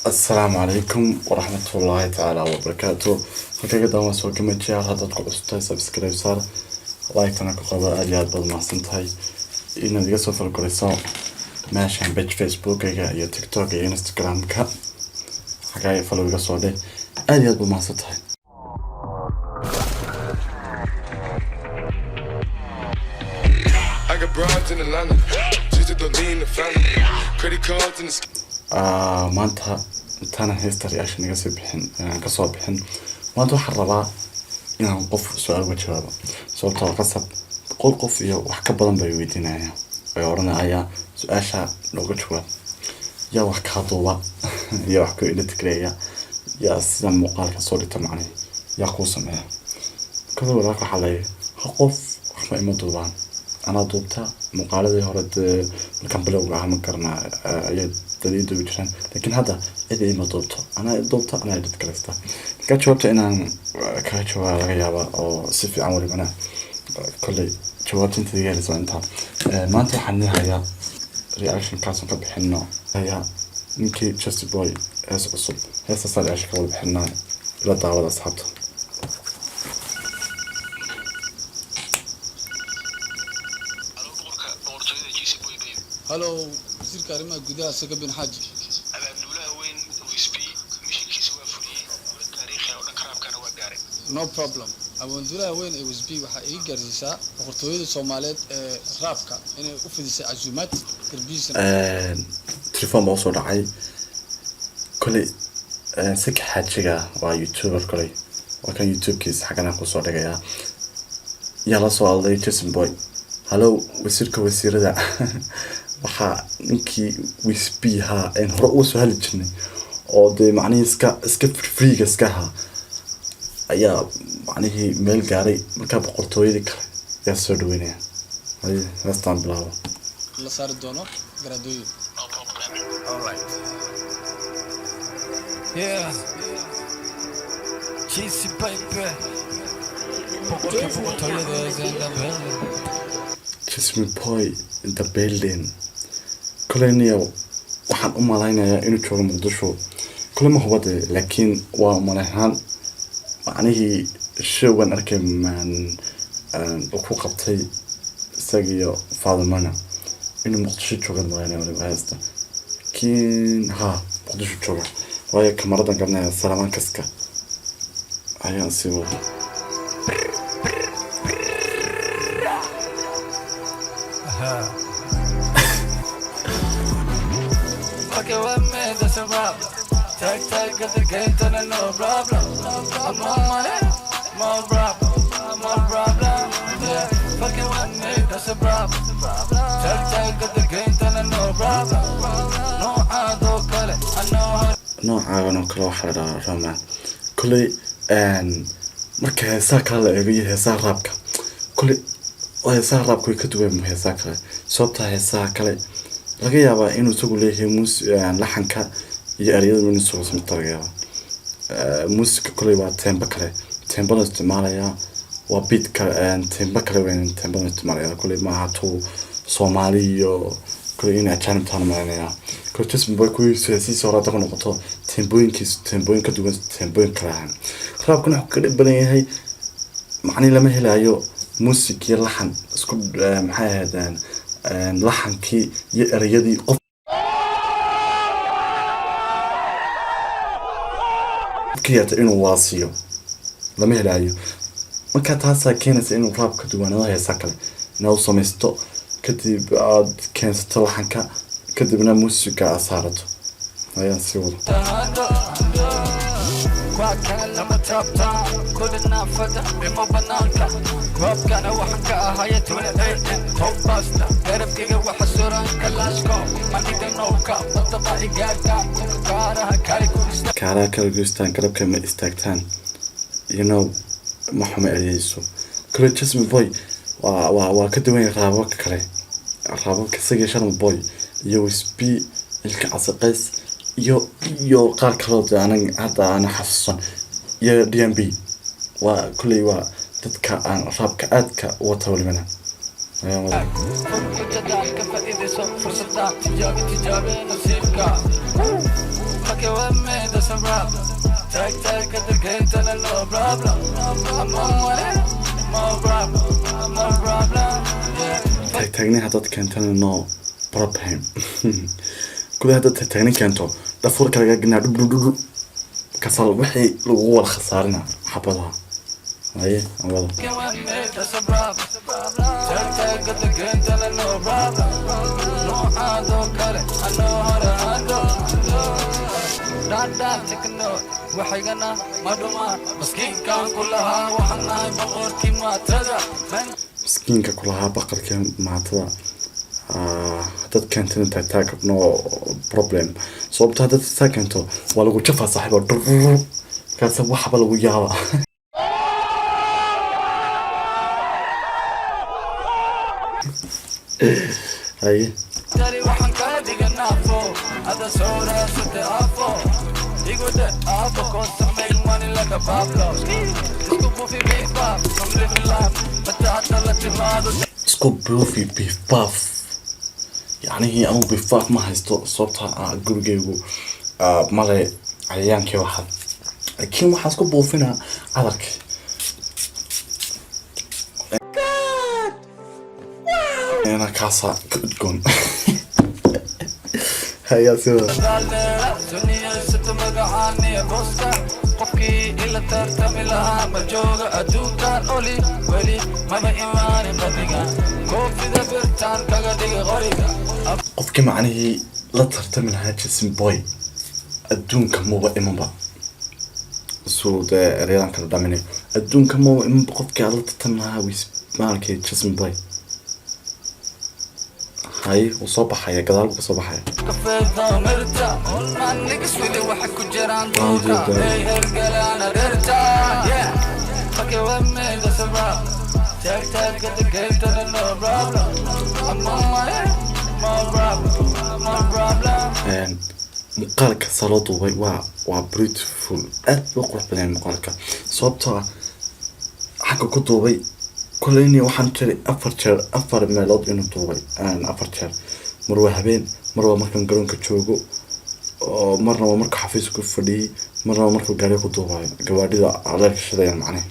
السلام عليكم ورحمة الله تعالى وبركاته. halkayga daawan soo gama jeer haddaad ku cusubtahay subscribe saar like-tana ku qabo aad iyo aad baad mahadsan tahay inaad iga soo falgeliso meeshan page Facebook-ayga iyo TikTok iyo Instagram-ka xagaaga follow iga soo dheh aad iyo aad baad mahadsan tahay. I got broads in Atlanta, just to lean the family, credit cards in the maanta intaan history action iga soo bixin ka soo bixin maanta waxaan rabaa inaan qof su'aal uga jawaabo sababtoo qasab qof iyo wax ka badan bay weydiinayaan ay oranayaan su'aasha looga jawaab yaa wax ka duuba yaa wax ku edit gareeya yaa sida muuqaalka soo dhigta macni yaa ku sameeya kadib waxa xalay qof wax ma ima duubaan أنا دوبتا مقالة هورد كان بلوغ عام كرنا يدريدو وجران لكن هذا إذا ما دوبتا أنا دوبتا أنا يدت كريستا كشوفت أنا كشوف رجيابا أو سفي عمري أنا كل شوفت أنت تيجي زوانتها ما أنت حني هيا رياكشن كاسون كبحنا هيا نكى جاست بوي هس أصل هس صار عشق ولا بحنا لا دعوة أصحابته. هلو وزير كريم جودة سكب بن حاج no problem abandulaha weyn ee wasbi waxa ay gaarsiisaa boqortooyada Soomaaliyeed ee raabka inay u fidisay casuumad garbiisa telefoon baa soo dhacay kulli sik xaajiga waa youtuber kulli waa kan youtube-kiisa xagana ku soo dhigaya yaa la soo alday Jason Boy hello wasiirada waxa ninkii wisbiha in hore u soo heli jirnay oo de macnaheedu iska free iska ha ayaa macnaheedu meel gaaray marka boqortooyada kale yaa soo dhaweynaya ay rastaan bilaabo la saar doono graduate all right yeah cheesy baby boqortooyada zenda Jason Boy in the building كلني waxaan u malaynayaa inuu joogo Muqdisho kulama hubade laakiin waa malahan macnaheedu showgan arkay man ku qabtay isagiyo Faadimana inuu Muqdisho joogo malaynaya haysta kiin ha Muqdisho joogo waayo kameradan galnaa salaam kaska ayaan si wada that's a problem. Take, get the game done and no problem. I'm on money, more problem, more problem. Yeah, fucking with me, that's a problem. Take, get the game done and no problem. No, I don't call it, I know. No, I don't call it, Roman. Kulli, marka heesaa kale la eego heesaa raabka kulli heesaa raabku ka duwan heesaa kale sababta heesaa kale laga yaabaa inuu isagu leeyahay laxanka iyo erayada inuu soo sameeyo muusiga kulay waa tempo kale tempo isticmaalaya waa beat kale tempo kale weyn tempo isticmaalaya kulay ma aha Soomaali iyo kulay in ajaanib taan maalinaya kulay Jason Boy ku si soo raad ku noqoto tempoyin ka duwan tempoyin kale raabkuna wuxuu ka dhiban yahay macni lama helayo muusiga iyo laxan isku maxay ahaydaan laxankii iyo erayadii qof kiyata inuu waasiyo lama helayo marka taasa keenaysa inuu raab ka duwanaado heesaa kale inuu samaysto kadib aad keensato laxanka kadibna muusiga aad saarato ayaan sii wado لما تبتا كلنا فتح بما بنانك وابقى انا وحكا هايتي ولا توب باستا قرب كيغا وحسوران كلاشكو ما نيجي نوكا بطبع إيقاكا كارها كاري كوريستا كارها كاري كوريستان قرب كيما استاكتان محمد أليسو كل Jason Boy وكدوين رابوك كالي رابوك سيجي شرم بوي USB الكعسقيس يو قال كروت أنا حفصن يا DMB وكل تدك عن رابك أدك وتولي منها fucking with me, that's a problem. Take at the gate and no problem. I'm on money, no problem, no problem. Yeah. Tagni hadad keentana no problem. Kuda hadad tagni keento dafurka laga gnaa dhudhudhu kasal wixii lagu wal khasaarina xabadaha. Aye, awada. Fucking with me, that's a problem. Take at the gate and no problem. No, I don't cut it, I know how to handle. دان تكنو وحيقنا مدوما مسكين كان كلها وحنا بقوركي ما ترى مسكين كلها بقركي ما ترى dad keentana taag no problem sababta dad saakanto waa lagu jafaa saaxiibo kaas waxba lagu yaaba ay ترى وحن كادينا فوق هذا صورة ستة أفو يقول ده أفو كوست make money like a Pablo اسكو في big pop from living life فتحت لك هذا اسكو بروفي بيف باف يعني هي أنا بيف باف ما هيستو صوتها جورجيو مالي عيان كي واحد لكن واحد اسكو بوفينا عذرك أنا كاسة كتكون هيا سوا دنيا ستمقعني بوستا قفكي إلا ترتمي لها مجوغة أدوكان أولي ولي ما بإيماني بديقان كوفي ذا برتان كاقديق غريقا qofkii macnihii la tartami lahaa Jason Boy adduunka muuba imanba soo dee ereyaan kala dhaminay adduunka muuba imanba qofkii la tartami lahaa wis maalkii Jason Boy hay uu soo baxaya gadaal uu soo baxaya كفيت مرتا ما نقص ولي وحكو جيران دوكا هي هرقلانا درتا yeah fucking with me that's a problem take at the gate and no problem I'm on my no problem muuqaalka salo duubay waa beautiful aad u qurux badan muuqaalka sababtoo ah xagga ku duubay kuleeni waxaan jiray afar meelood inuu duubay afar jeer mar waa habeen mar waa markaan garoonka joogo oo marna waa marka xafiiska fadhiyay marna waa marka gaari ku duubayo gawaadhida aleerka shidayaan macnaheed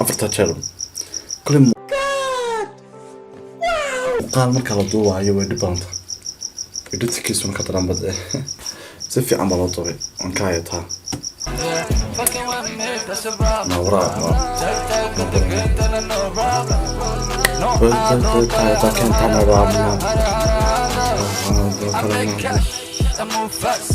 afarta jeer kule muuqaal marka la duubayo way dhib badan tahay editkiisuna ka daran bad si fiican baa loo duubay waan ka hayataa fucking with me that's a problem nawraa take at the gate and no problem no I'm on facts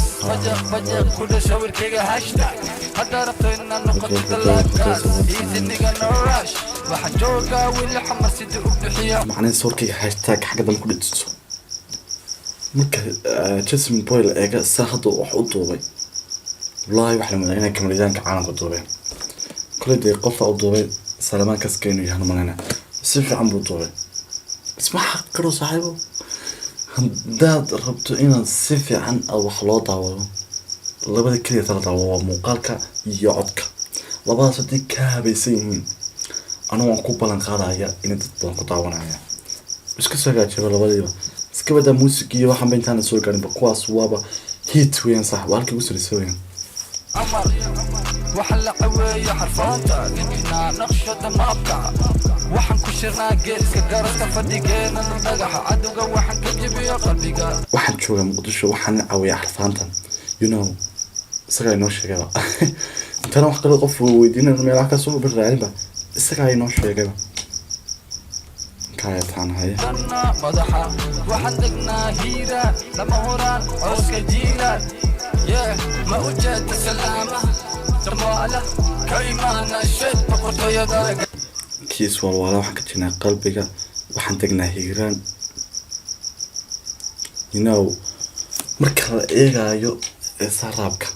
فجأة كل شاور كيغا هاشتاج حتى ربطنا نقطة اللاكاس easy nigga no rush واحد جوغا واللي حمس يدق بحياة macnaheed sawirkayga hashtag xagga dambe ku dhiciso marka Jason Boy la eega saa hadda wax u duubay wallahi wax la maleeyaa inay kamaridaanka caalamka duubeen kule dee qofa u duubay salamaan kaskeenu yahan malena si fiican buu duubay isma xaqiro saaxiibo haddaad rabto inaad si fiican wax loo daawado labada kaliya tala daawado waa muuqaalka iyo codka labadaas haddii ka habaysan yihiin anigu waan ku ballan qaadaya in dad badan ku daawanaya iska soo hagaajiba labadiiba iska badaa muusig iyo waxaan ba intaana soo gaarinba kuwaas waaba hit weeyaan sax waa halkii ugu sarreysay weeyaan عمر وحلا قوية حرفانتا قلنا نقشة مابكع وحن كشرنا جيس كقرصة فديقينا نردقح عدوغا وحن كجيبي قلبيقا waxaan joogaa muqdisho waxaan caawiyaa xarfaantan you know isagaa inoo sheegaba intana wax kale qof weydiinaya meelaha ka soo birraaninba isagaa inoo sheegaba كايتان هاي قلنا مضحى وحدقنا هيرا لما هوران عوسك جيلان يا ما وجدت سلامة تموالا كيمان الشد بقرطو يداك كيس والوالا waxaan ka jirnaa qalbiga waxaan tagnaa hiiraan you know marka la eegayo saraabka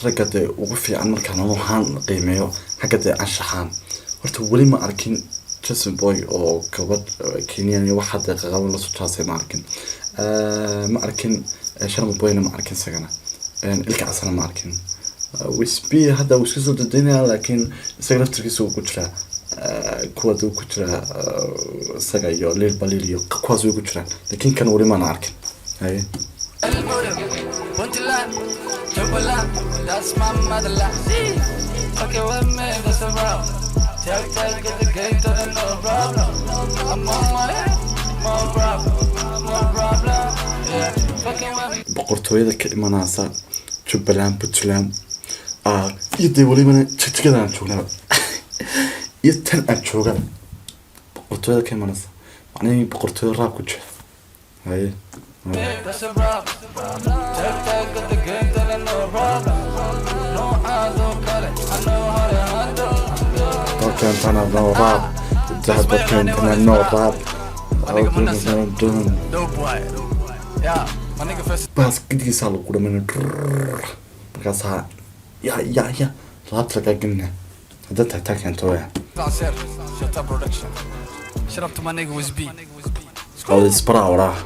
ragade ugu fiican markaan waxaan qiimeeyo xagga anshaxaan horta wali ma arkin Jason Boy oo gabadh Kenyan iyo waxa qaban la soo taasay ma arkin ma arkin Sharma Boyna ma arkin sagana ilka asana ma arkin wisbi hada isku soo dadinaya laakiin isaga laftirkiisa uu ku jira kuwa uu ku jira saga iyo leel balil iyo kuwaas uu ku jira laakiin kan wali ma arkin hay Puntiland, Jubaland, that's my motherland. Fucking with me, that's a problem. Tag, get the game to the no problem. I'm on my head, more problem. Yeah, fucking with me. boqortooyada ka imanaysa Jubbaland, Puntland, iyo dee walibana jigjigadan aan joognaba iyo tan aan joogaba boqortooyada ka imanaysa macnihii boqortooyada raabku jira haye That's a problem. Tag, get the game to the no problem. No, I don't cut it. I know how to handle. dadkeentana no raab dadkeentana no raab Dope boy. Yeah, my nigga first. baas gidigiisaa lagu dhamana markaasaa ya laabta lagaa gelina hadda tagtaa keentooya Sir, shut up production. Shut up to my nigga with B. isbaraa waraa